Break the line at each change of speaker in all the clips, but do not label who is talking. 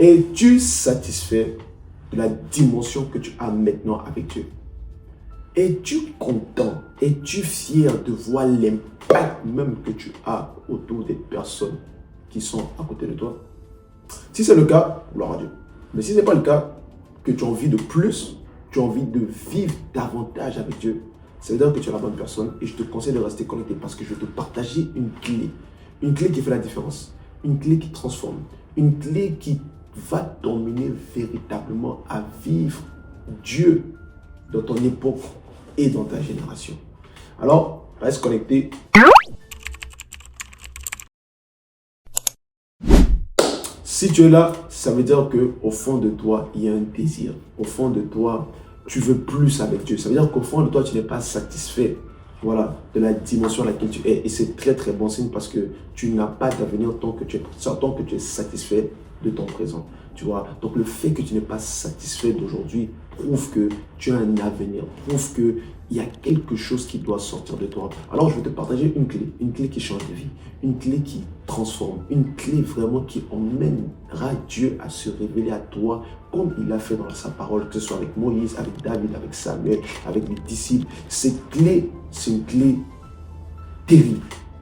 Es-tu satisfait de la dimension que tu as maintenant avec Dieu? Es-tu content? Es-tu fier de voir l'impact même que tu as autour des personnes qui sont à côté de toi? Si c'est le cas, gloire à Dieu. Mais si ce n'est pas le cas, que tu as envie de plus, tu as envie de vivre davantage avec Dieu, ça veut dire que tu es la bonne personne et je te conseille de rester connecté parce que je vais te partager une clé qui fait la différence, une clé qui transforme, une clé qui va t'emmener véritablement à vivre Dieu dans ton époque et dans ta génération. Alors, reste connecté. Si tu es là, ça veut dire qu'au fond de toi, il y a un désir. Au fond de toi, tu veux plus avec Dieu. Ça veut dire qu'au fond de toi, tu n'es pas satisfait, voilà, de la dimension à laquelle tu es. Et c'est très très bon signe parce que tu n'as pas d'avenir tant que tu es satisfait de ton présent. Tu vois, donc le fait que tu n'es pas satisfait d'aujourd'hui prouve que tu as un avenir, prouve qu'il y a quelque chose qui doit sortir de toi. Alors je vais te partager une clé qui change de vie, une clé qui transforme, une clé vraiment qui emmènera Dieu à se révéler à toi comme il l'a fait dans sa parole, que ce soit avec Moïse, avec David, avec Samuel, avec les disciples. Cette clé, c'est une clé terrible,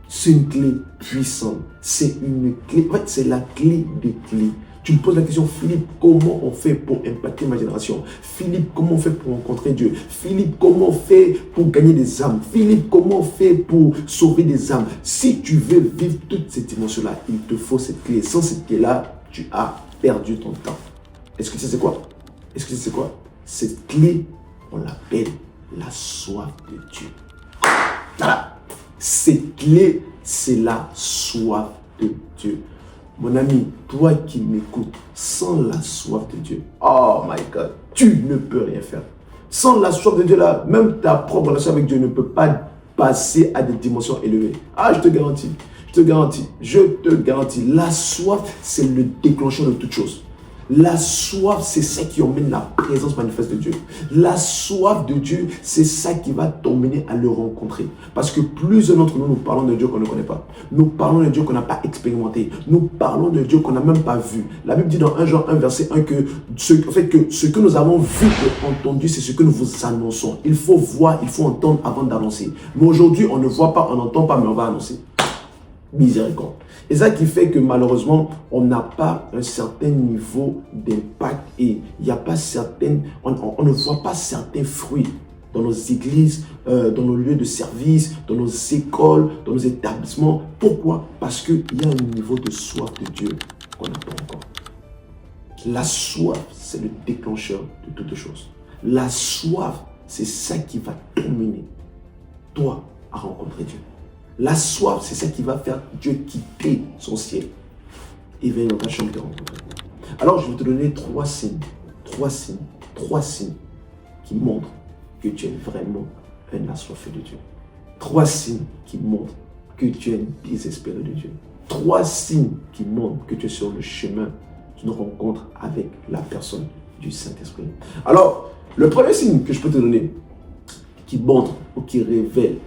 c'est une clé puissante, c'est une clé, en fait c'est la clé des clés. Tu me poses la question, Philippe, comment on fait pour impacter ma génération? Philippe, comment on fait pour rencontrer Dieu? Philippe, comment on fait pour gagner des âmes? Philippe, comment on fait pour sauver des âmes? Si tu veux vivre toutes ces dimensions-là, il te faut cette clé. Sans cette clé-là, tu as perdu ton temps. Est-ce que tu sais c'est quoi? Est-ce que tu sais c'est quoi? Cette clé, on l'appelle la soif de Dieu. Voilà. Cette clé, c'est la soif de Dieu. Mon ami, toi qui m'écoutes, sans la soif de Dieu, oh my God, tu ne peux rien faire. Sans la soif de Dieu là, même ta propre relation avec Dieu ne peut pas passer à des dimensions élevées. Ah, je te garantis, la soif, c'est le déclencheur de toute chose. La soif, c'est ça qui emmène la présence manifeste de Dieu. La soif de Dieu, c'est ça qui va t'emmener à le rencontrer. Parce que plusieurs d'entre nous, nous parlons de Dieu qu'on ne connaît pas. Nous parlons de Dieu qu'on n'a pas expérimenté. Nous parlons de Dieu qu'on n'a même pas vu. La Bible dit dans 1 Jean 1, verset 1 que ce que nous avons vu et entendu, c'est ce que nous vous annonçons. Il faut voir, il faut entendre avant d'annoncer. Mais aujourd'hui, on ne voit pas, on n'entend pas, mais on va annoncer. Miséricorde. Et ça qui fait que malheureusement, on n'a pas un certain niveau d'impact et il n'y a pas on ne voit pas certains fruits dans nos églises, dans nos lieux de service, dans nos écoles, dans nos établissements. Pourquoi? Parce qu'il y a un niveau de soif de Dieu qu'on n'a pas encore. La soif, c'est le déclencheur de toutes choses. La soif, c'est ça qui va t'emmener, toi, à rencontrer Dieu. La soif, c'est ça qui va faire Dieu quitter son ciel et venir dans ta chambre te rencontrer. Alors, je vais te donner trois signes qui montrent que tu es vraiment un assoiffé de Dieu. 3 signes qui montrent que tu es un désespéré de Dieu. 3 signes qui montrent que tu es sur le chemin d'une rencontre avec la personne du Saint-Esprit. Alors, le premier signe que je peux te donner, qui montre ou qui révèle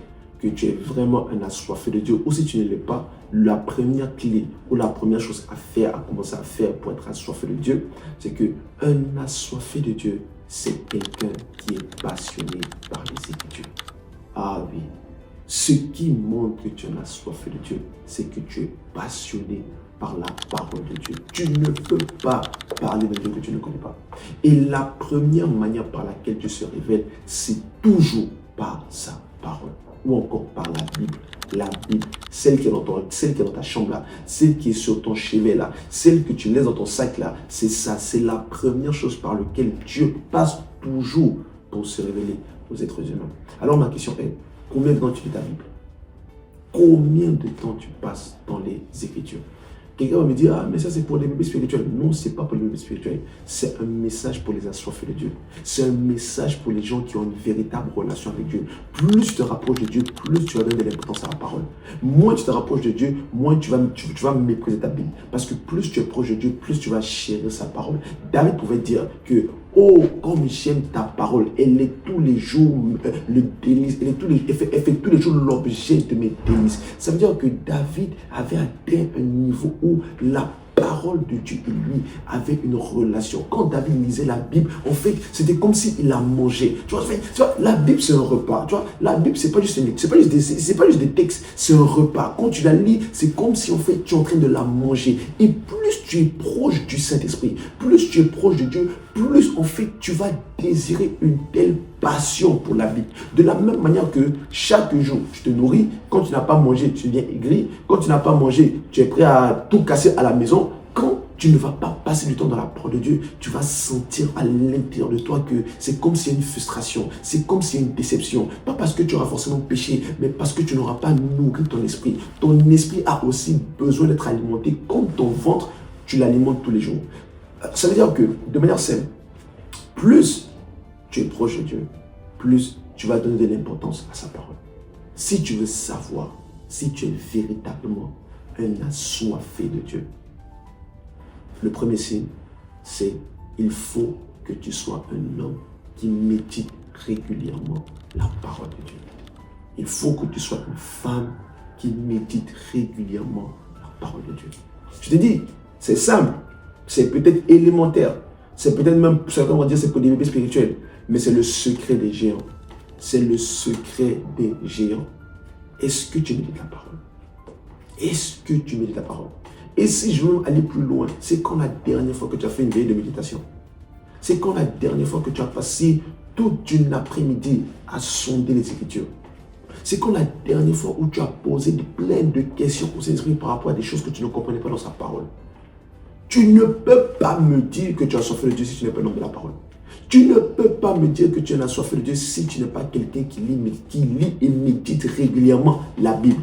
que tu es vraiment un assoiffé de Dieu, ou si tu ne l'es pas, la première clé ou la première chose à faire, à commencer à faire pour être assoiffé de Dieu, c'est qu'un assoiffé de Dieu, c'est quelqu'un qui est passionné par les Écritures. Ah oui, ce qui montre que tu es un assoiffé de Dieu, c'est que tu es passionné par la parole de Dieu. Tu ne peux pas parler de Dieu que tu ne connais pas. Et la première manière par laquelle Dieu se révèle, c'est toujours par sa parole. Ou encore par la Bible, celle qui est dans ta chambre là, celle qui est sur ton chevet là, celle que tu laisses dans ton sac là, c'est ça, c'est la première chose par laquelle Dieu passe toujours pour se révéler aux êtres humains. Alors ma question est, combien de temps tu lis ta Bible? Combien de temps tu passes dans les Écritures? Quelqu'un va me dire, ah, mais ça c'est pour les bébés spirituels. Non, c'est pas pour les bébés spirituels. C'est un message pour les assoiffés de Dieu. C'est un message pour les gens qui ont une véritable relation avec Dieu. Plus tu te rapproches de Dieu, plus tu vas donner de l'importance à la parole. Moins tu te rapproches de Dieu, moins tu vas mépriser ta Bible. Parce que plus tu es proche de Dieu, plus tu vas chérir sa parole. David pouvait dire que, oh, comme j'aime ta parole, elle est tous les jours le délice, elle fait tous les jours l'objet de mes délices. Ça veut dire que David avait atteint un niveau où la parole de Dieu et lui avaient une relation. Quand David lisait la Bible, en fait, c'était comme s'il la mangeait. Tu vois, la Bible, c'est un repas. Tu vois, la Bible, c'est pas juste des textes, c'est un repas. Quand tu la lis, c'est comme si, en fait, tu es en train de la manger. Et plus tu es proche du Saint-Esprit, plus tu es proche de Dieu, plus, en fait, tu vas désirer une telle passion pour la Bible. De la même manière que chaque jour, tu te nourris. Quand tu n'as pas mangé, tu deviens aigri. Quand tu n'as pas mangé, tu es prêt à tout casser à la maison. Quand tu ne vas pas passer du temps dans la parole de Dieu, tu vas sentir à l'intérieur de toi que c'est comme s'il y a une frustration, c'est comme s'il y a une déception. Pas parce que tu auras forcément péché, mais parce que tu n'auras pas nourri ton esprit. Ton esprit a aussi besoin d'être alimenté comme ton ventre, tu l'alimentes tous les jours. Ça veut dire que, de manière simple, plus tu es proche de Dieu, plus tu vas donner de l'importance à sa parole. Si tu veux savoir si tu es véritablement un assoiffé de Dieu, le premier signe, c'est il faut que tu sois un homme qui médite régulièrement la parole de Dieu. Il faut que tu sois une femme qui médite régulièrement la parole de Dieu. Je te dis, c'est simple, c'est peut-être élémentaire, c'est peut-être même, certains vont dire c'est pour des bébés spirituels, mais c'est le secret des géants. C'est le secret des géants. Est-ce que tu médites la parole? Est-ce que tu médites la parole? Et si je veux aller plus loin, c'est quand la dernière fois que tu as fait une veille de méditation? C'est quand la dernière fois que tu as passé toute une après-midi à sonder les Écritures? C'est quand la dernière fois où tu as posé plein de questions au Saint-Esprit par rapport à des choses que tu ne comprenais pas dans sa parole? Tu ne peux pas me dire que tu as soif de Dieu si tu n'es pas l'homme de la parole. Tu ne peux pas me dire que tu as soif de Dieu si tu n'es pas quelqu'un qui lit et médite régulièrement la Bible.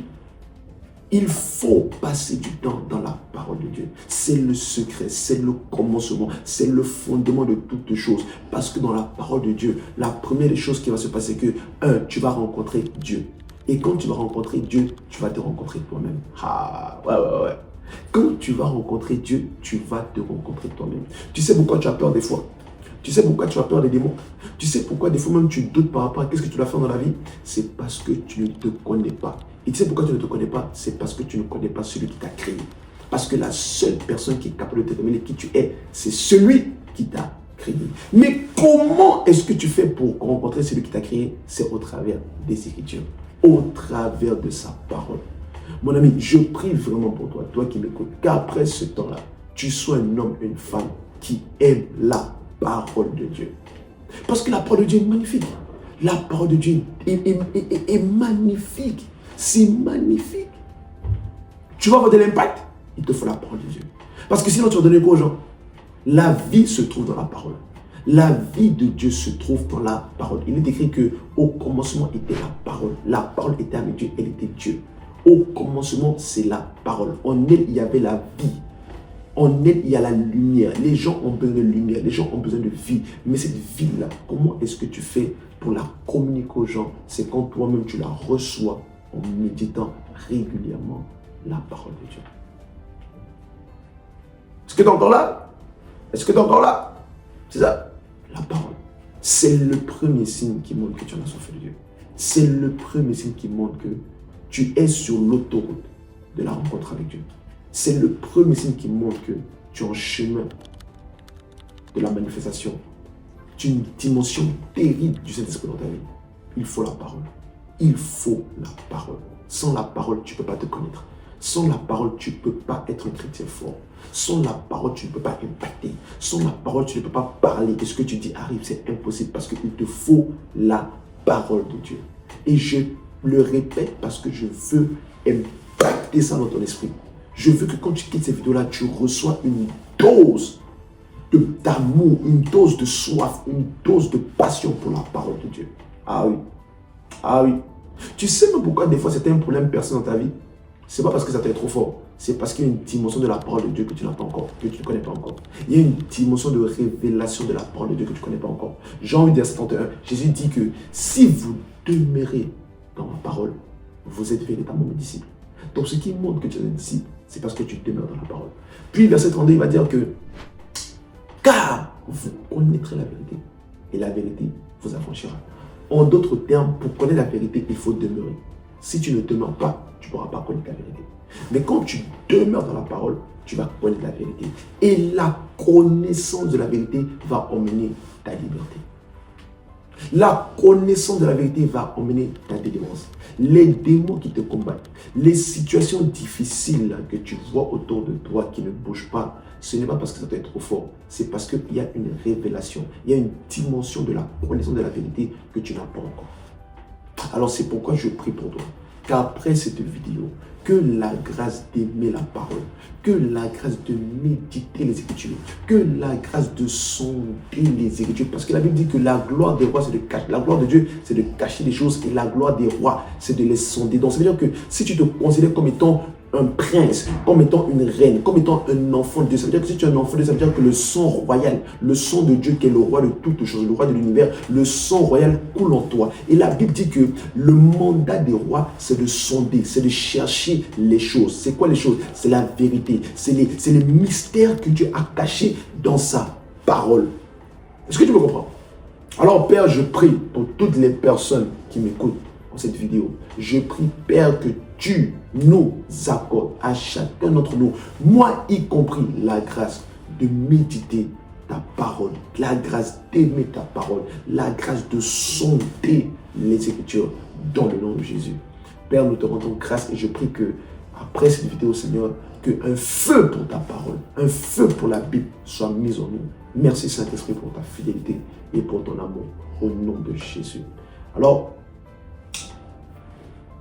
Il faut passer du temps dans la parole de Dieu. C'est le secret, c'est le commencement, c'est le fondement de toutes choses. Parce que dans la parole de Dieu, la première des choses qui va se passer, c'est que, tu vas rencontrer Dieu. Et quand tu vas rencontrer Dieu, tu vas te rencontrer toi-même. Ah, ouais. Quand tu vas rencontrer Dieu, tu vas te rencontrer toi-même. Tu sais pourquoi tu as peur des fois? Tu sais pourquoi tu as peur des démons? Tu sais pourquoi des fois même tu doutes par rapport à qu'est-ce que tu dois faire dans la vie? C'est parce que tu ne te connais pas. Et tu sais pourquoi tu ne te connais pas? C'est parce que tu ne connais pas celui qui t'a créé. Parce que la seule personne qui est capable de déterminer qui tu es, c'est celui qui t'a créé. Mais comment est-ce que tu fais pour rencontrer celui qui t'a créé? C'est au travers des Écritures, au travers de sa parole. Mon ami, je prie vraiment pour toi, toi qui m'écoutes, qu'après ce temps-là, tu sois un homme, une femme qui aime la parole de Dieu. Parce que la parole de Dieu est magnifique. La parole de Dieu est magnifique. C'est magnifique. Tu vas avoir de l'impact, il te faut la parole de Dieu. Parce que sinon, tu vas donner quoi aux gens? La vie se trouve dans la parole. La vie de Dieu se trouve dans la parole. Il est écrit qu'au commencement était la parole. La parole était avec Dieu, elle était Dieu. Au commencement, c'est la parole. En elle, il y avait la vie. En elle, il y a la lumière. Les gens ont besoin de lumière, les gens ont besoin de vie. Mais cette vie-là, comment est-ce que tu fais pour la communiquer aux gens? C'est quand toi-même tu la reçois en méditant régulièrement la parole de Dieu. Est-ce que tu es encore là? Est-ce que tu es encore là? C'est ça, la parole. C'est le premier signe qui montre que tu as soif de Dieu. C'est le premier signe qui montre que tu es sur l'autoroute de la rencontre avec Dieu. C'est le premier signe qui montre que tu es en chemin de la manifestation d'une dimension terrible du Saint-Esprit dans ta vie. Il faut la parole. Il faut la parole. Sans la parole, tu ne peux pas te connaître. Sans la parole, tu ne peux pas être un chrétien fort. Sans la parole, tu ne peux pas impacter. Sans la parole, tu ne peux pas parler. Et ce que tu dis arrive, c'est impossible parce qu'il te faut la parole de Dieu. Et je le répète parce que je veux impacter ça dans ton esprit. Je veux que quand tu quittes cette vidéo-là, tu reçois une dose d'amour, une dose de soif, une dose de passion pour la parole de Dieu. Ah oui. Ah oui. Tu sais même pourquoi des fois c'était un problème personnel dans ta vie? C'est pas parce que ça t'est trop fort. C'est parce qu'il y a une dimension de la parole de Dieu que tu n'as pas encore, que tu ne connais pas encore. Il y a une dimension de révélation de la parole de Dieu que tu ne connais pas encore. Jean 8, 71, Jésus dit que si vous demeurez dans ma parole, vous êtes véritablement mes disciples. Donc ce qui montre que tu es un disciple, c'est parce que tu demeures dans la parole. Puis verset 32, il va dire que car vous connaîtrez la vérité et la vérité vous affranchira. En d'autres termes, pour connaître la vérité, il faut demeurer. Si tu ne demeures pas, tu ne pourras pas connaître la vérité. Mais quand tu demeures dans la parole, tu vas connaître la vérité. Et la connaissance de la vérité va emmener ta liberté. La connaissance de la vérité va emmener ta délivrance. Les démons qui te combattent, les situations difficiles que tu vois autour de toi qui ne bougent pas, ce n'est pas parce que ça doit être trop fort, c'est parce qu'il y a une révélation, il y a une dimension de la connaissance de la vérité que tu n'as pas encore. Alors c'est pourquoi je prie pour toi, qu'après cette vidéo, que la grâce d'aimer la parole, que la grâce de méditer les Écritures, que la grâce de sonder les Écritures, parce que la Bible dit que la gloire des rois, c'est de cacher, la gloire de Dieu, c'est de cacher les choses, et la gloire des rois, c'est de les sonder. Donc ça veut dire que si tu te considères comme étant un prince, comme étant une reine, comme étant un enfant de Dieu, ça veut dire que si tu es un enfant de Dieu, ça veut dire que le sang royal, le sang de Dieu qui est le roi de toutes choses, le roi de l'univers, le sang royal coule en toi. Et la Bible dit que le mandat des rois, c'est de sonder, c'est de chercher les choses. C'est quoi les choses? C'est la vérité, c'est les mystères que Dieu a cachés dans sa parole. Est-ce que tu me comprends? Alors Père, je prie pour toutes les personnes qui m'écoutent dans cette vidéo. Je prie Père que tu nous accordes à chacun d'entre nous, moi y compris, la grâce de méditer ta parole, la grâce d'aimer ta parole, la grâce de sonder les Écritures dans le nom de Jésus. Père, nous te rendons grâce et je prie que après cette vidéo, Seigneur, qu'un feu pour ta parole, un feu pour la Bible soit mis en nous. Merci Saint-Esprit pour ta fidélité et pour ton amour au nom de Jésus. Alors,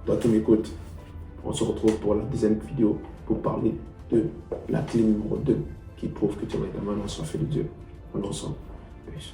toi qui m'écoutes, on se retrouve pour la deuxième vidéo pour parler de la clé numéro 2 qui prouve que tu es vraiment un enfant de Dieu. On ensemble. Peace.